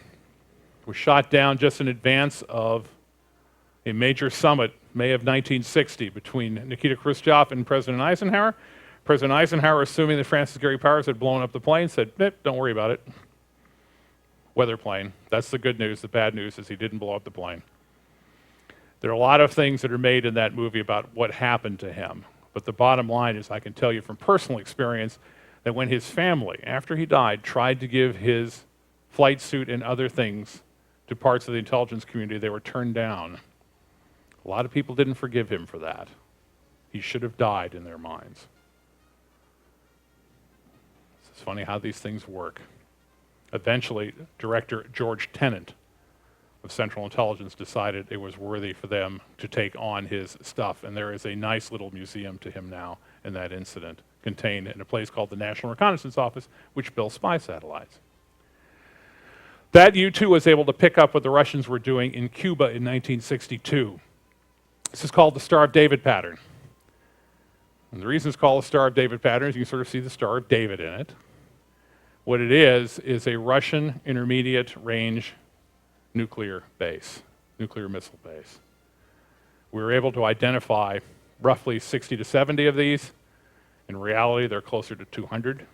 S1: was shot down just in advance of a major summit, May of 1960, between Nikita Khrushchev and President Eisenhower. President Eisenhower, assuming that Francis Gary Powers had blown up the plane, said, don't worry about it. Weather plane. That's the good news. The bad news is he didn't blow up the plane. There are a lot of things that are made in that movie about what happened to him. But the bottom line is I can tell you from personal experience that when his family, after he died, tried to give his flight suit and other things to parts of the intelligence community, they were turned down. A lot of people didn't forgive him for that. He should have died in their minds. It's funny how these things work. Eventually, Director George Tenet of Central Intelligence decided it was worthy for them to take on his stuff, and there is a nice little museum to him now in that incident, contained in a place called the National Reconnaissance Office, which built spy satellites. That U-2 was able to pick up what the Russians were doing in Cuba in 1962. This is called the Star of David pattern. And the reason it's called the Star of David pattern is you can sort of see the Star of David in it. What it is a Russian intermediate range nuclear base, nuclear missile base. We were able to identify roughly 60 to 70 of these. In reality, they're closer to 200.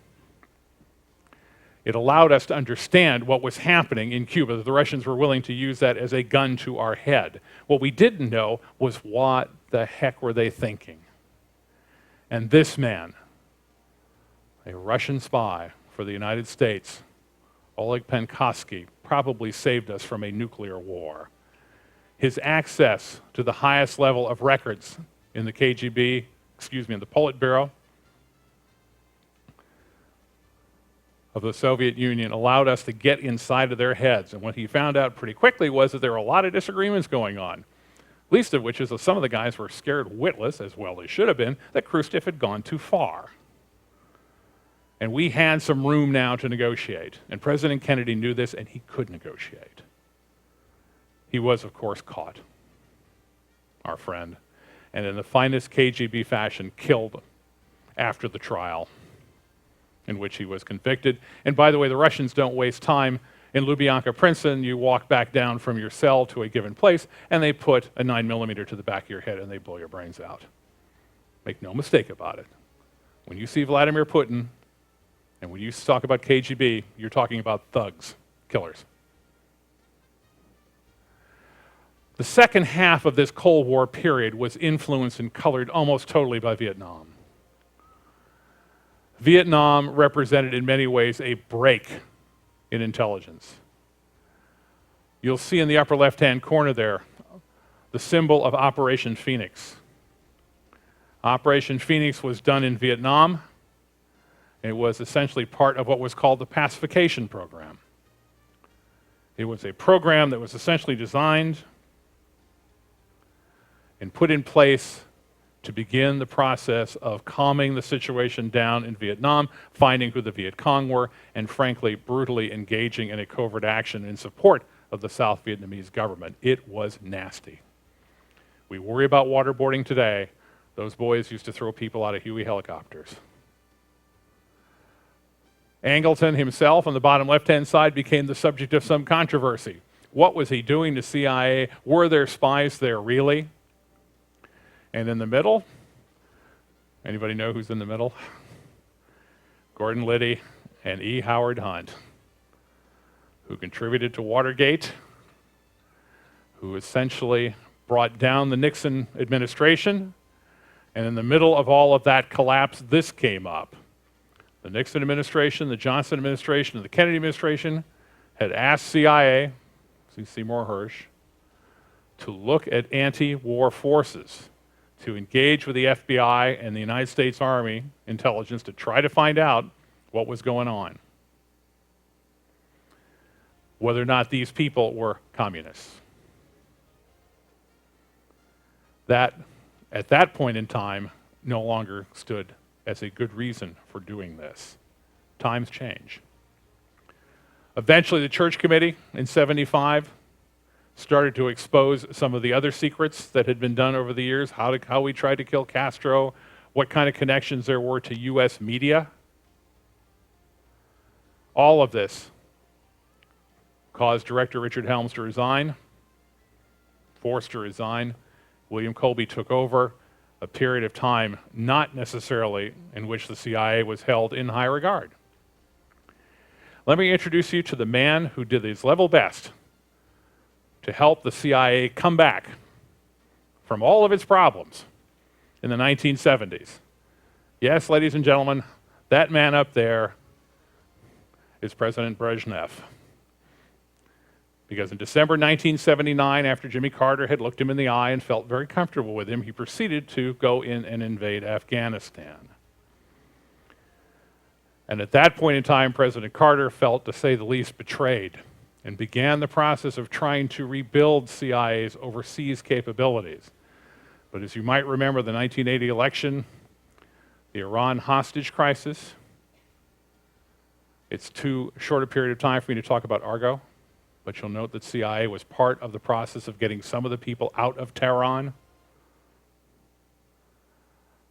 S1: It allowed us to understand what was happening in Cuba, that the Russians were willing to use that as a gun to our head. What we didn't know was what the heck were they thinking. And this man, a Russian spy for the United States, Oleg Penkovsky, probably saved us from a nuclear war. His access to the highest level of records in the KGB, in the Politburo of the Soviet Union allowed us to get inside of their heads. And what he found out pretty quickly was that there were a lot of disagreements going on, least of which is that some of the guys were scared witless, as well they should have been, that Khrushchev had gone too far. And we had some room now to negotiate. And President Kennedy knew this, and he could negotiate. He was, of course, caught, our friend, and in the finest KGB fashion, killed after the trial in which he was convicted. And by the way, the Russians don't waste time. In Lubyanka Prison, you walk back down from your cell to a given place, and they put a 9mm to the back of your head, and they blow your brains out. Make no mistake about it. When you see Vladimir Putin, and when you talk about KGB, you're talking about thugs, killers. The second half of this Cold War period was influenced and colored almost totally by Vietnam. Vietnam represented in many ways a break in intelligence. You'll see in the upper left-hand corner there the symbol of Operation Phoenix. Operation Phoenix was done in Vietnam. It was essentially part of what was called the pacification program. It was a program that was essentially designed and put in place to begin the process of calming the situation down in Vietnam, finding who the Viet Cong were, and frankly, brutally engaging in a covert action in support of the South Vietnamese government. It was nasty. We worry about waterboarding today. Those boys used to throw people out of Huey helicopters. Angleton himself, on the bottom left-hand side, became the subject of some controversy. What was he doing to CIA? Were there spies there really? And in the middle, anybody know who's in the middle? Gordon Liddy and E. Howard Hunt, who contributed to Watergate, who essentially brought down the Nixon administration, and in the middle of all of that collapse, this came up. The Nixon administration, the Johnson administration, and the Kennedy administration had asked CIA, see Seymour Hersh, to look at anti-war forces, to engage with the FBI and the United States Army intelligence to try to find out what was going on, whether or not these people were communists. That, at that point in time, no longer stood as a good reason for doing this. Times change. Eventually, the Church Committee in '75 started to expose some of the other secrets that had been done over the years, how we tried to kill Castro, what kind of connections there were to US media. All of this caused Director Richard Helms to resign, forced to resign. William Colby took over, a period of time not necessarily in which the CIA was held in high regard. Let me introduce you to the man who did his level best to help the CIA come back from all of its problems in the 1970s. Yes, ladies and gentlemen, that man up there is President Brezhnev. Because in December 1979, after Jimmy Carter had looked him in the eye and felt very comfortable with him, he proceeded to go in and invade Afghanistan. And at that point in time, President Carter felt, to say the least, betrayed and began the process of trying to rebuild CIA's overseas capabilities. But as you might remember, the 1980 election, the Iran hostage crisis, it's too short a period of time for me to talk about Argo, but you'll note that CIA was part of the process of getting some of the people out of Tehran.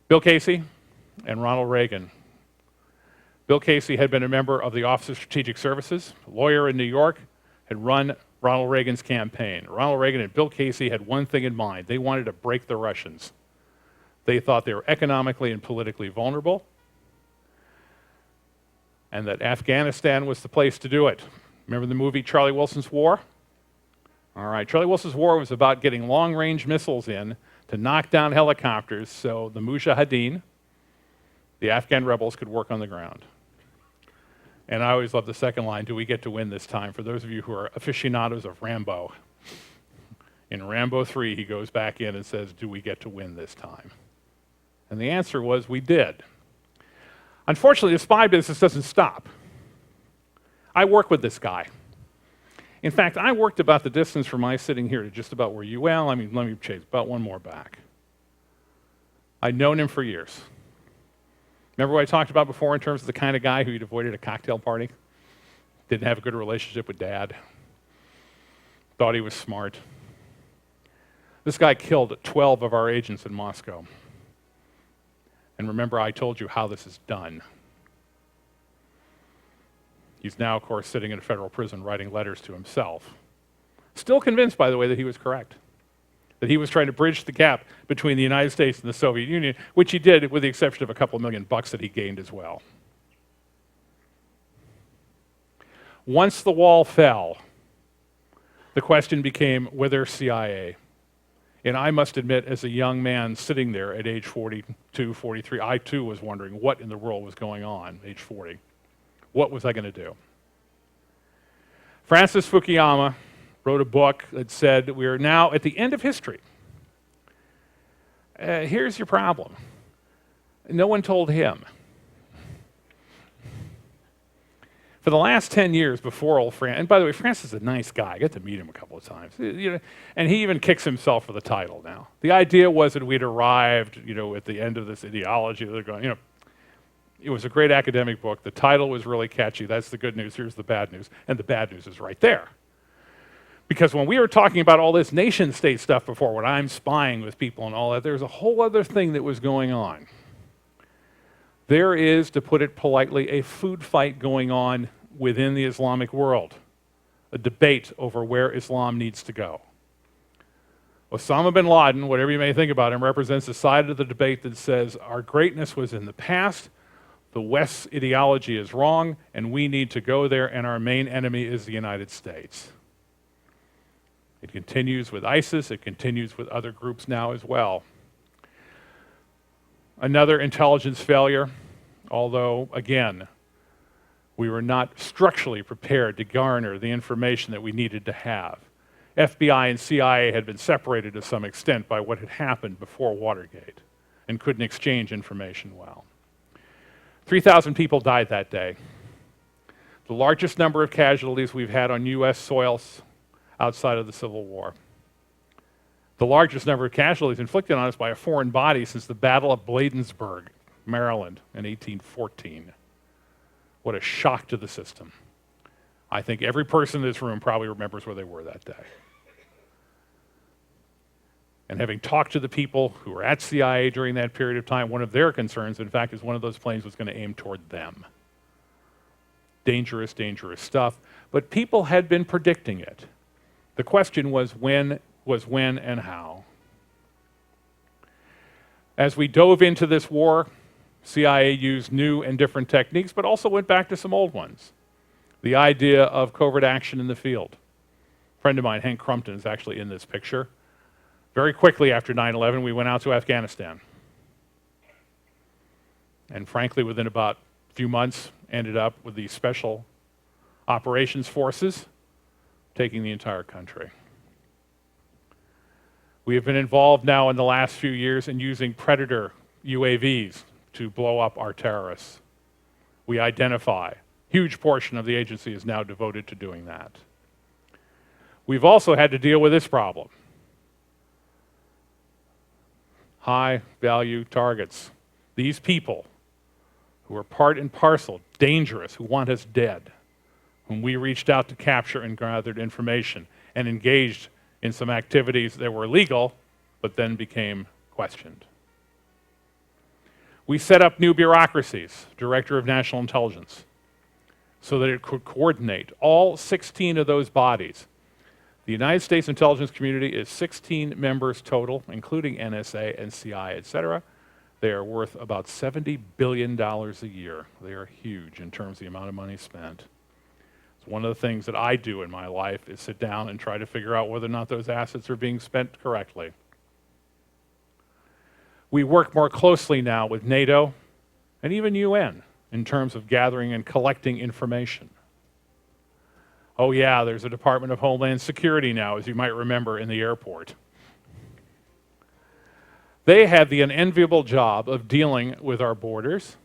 S1: Bill Casey and Ronald Reagan. Bill Casey had been a member of the Office of Strategic Services, a lawyer in New York, had run Ronald Reagan's campaign. Ronald Reagan and Bill Casey had one thing in mind. They wanted to break the Russians. They thought they were economically and politically vulnerable, and that Afghanistan was the place to do it. Remember the movie Charlie Wilson's War? All right, Charlie Wilson's War was about getting long-range missiles in to knock down helicopters so the Mujahideen, the Afghan rebels, could work on the ground. And I always love the second line, do we get to win this time? For those of you who are aficionados of Rambo, in Rambo 3, he goes back in and says, do we get to win this time? And the answer was, we did. Unfortunately, the spy business doesn't stop. I work with this guy. In fact, I worked about the distance from my sitting here to just about where you, well, let me chase about one more back. I'd known him for years. Remember what I talked about before in terms of the kind of guy who you'd avoid at a cocktail party? Didn't have a good relationship with Dad. Thought he was smart. This guy killed 12 of our agents in Moscow. And remember, I told you how this is done. He's now, of course, sitting in a federal prison writing letters to himself. Still convinced, by the way, that he was correct. That he was trying to bridge the gap between the United States and the Soviet Union, which he did with the exception of a couple $1 million that he gained as well. Once the wall fell, the question became whether CIA. And I must admit, as a young man sitting there at age 42, 43, I too was wondering what in the world was going on, age 40. What was I going to do? Francis Fukuyama wrote a book that said we are now at the end of history. Here's your problem. No one told him. For the last 10 years before old Francis, and by the way, Francis is a nice guy. I got to meet him a couple of times. And he even kicks himself for the title now. The idea was that we'd arrived, at the end of this ideology. They're going, it was a great academic book. The title was really catchy. That's the good news. Here's the bad news. And the bad news is right there. Because when we were talking about all this nation-state stuff before, when I'm spying with people and all that, there's a whole other thing that was going on. There is, to put it politely, a food fight going on within the Islamic world, a debate over where Islam needs to go. Osama bin Laden, whatever you may think about him, represents a side of the debate that says our greatness was in the past, the West's ideology is wrong, and we need to go there, and our main enemy is the United States. It continues with ISIS, it continues with other groups now as well. Another intelligence failure, although, again, we were not structurally prepared to garner the information that we needed to have. FBI and CIA had been separated to some extent by what had happened before Watergate and couldn't exchange information well. 3,000 people died that day. The largest number of casualties we've had on U.S. soils outside of the Civil War. The largest number of casualties inflicted on us by a foreign body since the Battle of Bladensburg, Maryland, in 1814. What a shock to the system. I think every person in this room probably remembers where they were that day. And having talked to the people who were at CIA during that period of time, one of their concerns, in fact, is one of those planes was going to aim toward them. Dangerous, dangerous stuff. But people had been predicting it. The question was when and how. As we dove into this war, CIA used new and different techniques, but also went back to some old ones. The idea of covert action in the field. A friend of mine, Hank Crumpton, is actually in this picture. Very quickly after 9/11, we went out to Afghanistan. And frankly, within about a few months, ended up with the Special Operations Forces taking the entire country. We have been involved now in the last few years in using Predator UAVs to blow up our terrorists. we identify. Huge portion of the agency is now devoted to doing that. We've also had to deal with this problem. High value targets. These people who are part and parcel, dangerous, who want us dead, whom we reached out to capture and gathered information and engaged in some activities that were legal, but then became questioned. We set up new bureaucracies, Director of National Intelligence, so that it could coordinate all 16 of those bodies. The United States intelligence community is 16 members total, including NSA and CI, et cetera. They are worth about $70 billion a year. They are huge in terms of the amount of money spent. It's one of the things that I do in my life is sit down and try to figure out whether or not those assets are being spent correctly. We work more closely now with NATO and even UN in terms of gathering and collecting information. Oh yeah, there's a Department of Homeland Security now, as you might remember, in the airport. They have the unenviable job of dealing with our borders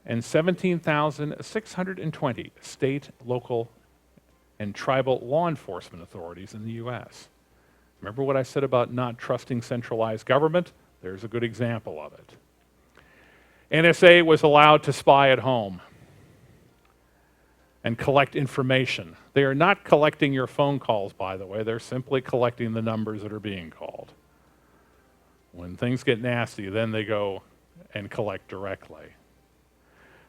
S1: and 17,620 state, local, and tribal law enforcement authorities in the US. Remember what I said about not trusting centralized government? There's a good example of it. NSA was allowed to spy at home and collect information. They are not collecting your phone calls, by the way. They're simply collecting the numbers that are being called. When things get nasty, then they go and collect directly.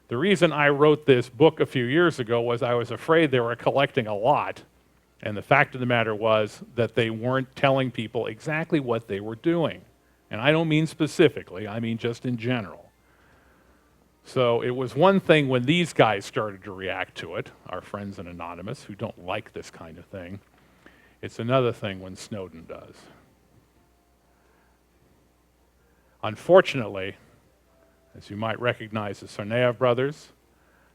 S1: The reason I wrote this book a few years ago was I was afraid they were collecting a lot, and the fact of the matter was that they weren't telling people exactly what they were doing. And I don't mean specifically, I mean just in general. So it was one thing when these guys started to react to it, our friends in Anonymous, who don't like this kind of thing. It's another thing when Snowden does. Unfortunately, as you might recognize the Tsarnaev brothers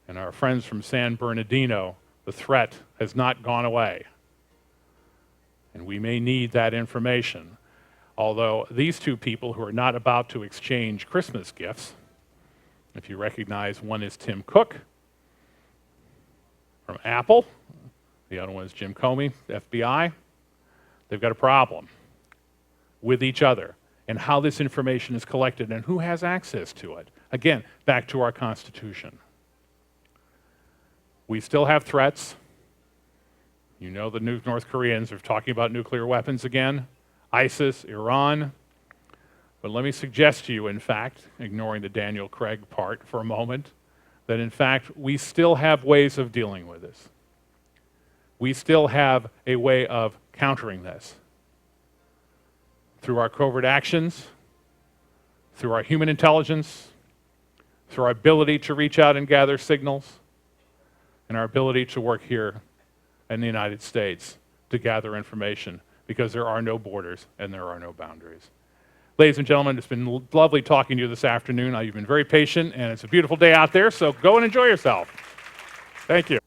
S1: and our friends from San Bernardino, the threat has not gone away. And we may need that information. Although these two people who are not about to exchange Christmas gifts, if you recognize, one is Tim Cook from Apple, the other one is Jim Comey, FBI, they've got a problem with each other and how this information is collected and who has access to it. Again, back to our Constitution. We still have threats. You know the North Koreans are talking about nuclear weapons again. ISIS, Iran. But let me suggest to you, in fact, ignoring the Daniel Craig part for a moment, that in fact we still have ways of dealing with this. We still have a way of countering this. Through our covert actions, through our human intelligence, through our ability to reach out and gather signals, and our ability to work here in the United States to gather information, because there are no borders and there are no boundaries. Ladies and gentlemen, it's been lovely talking to you this afternoon. You've been very patient, and it's a beautiful day out there, so go and enjoy yourself. Thank you.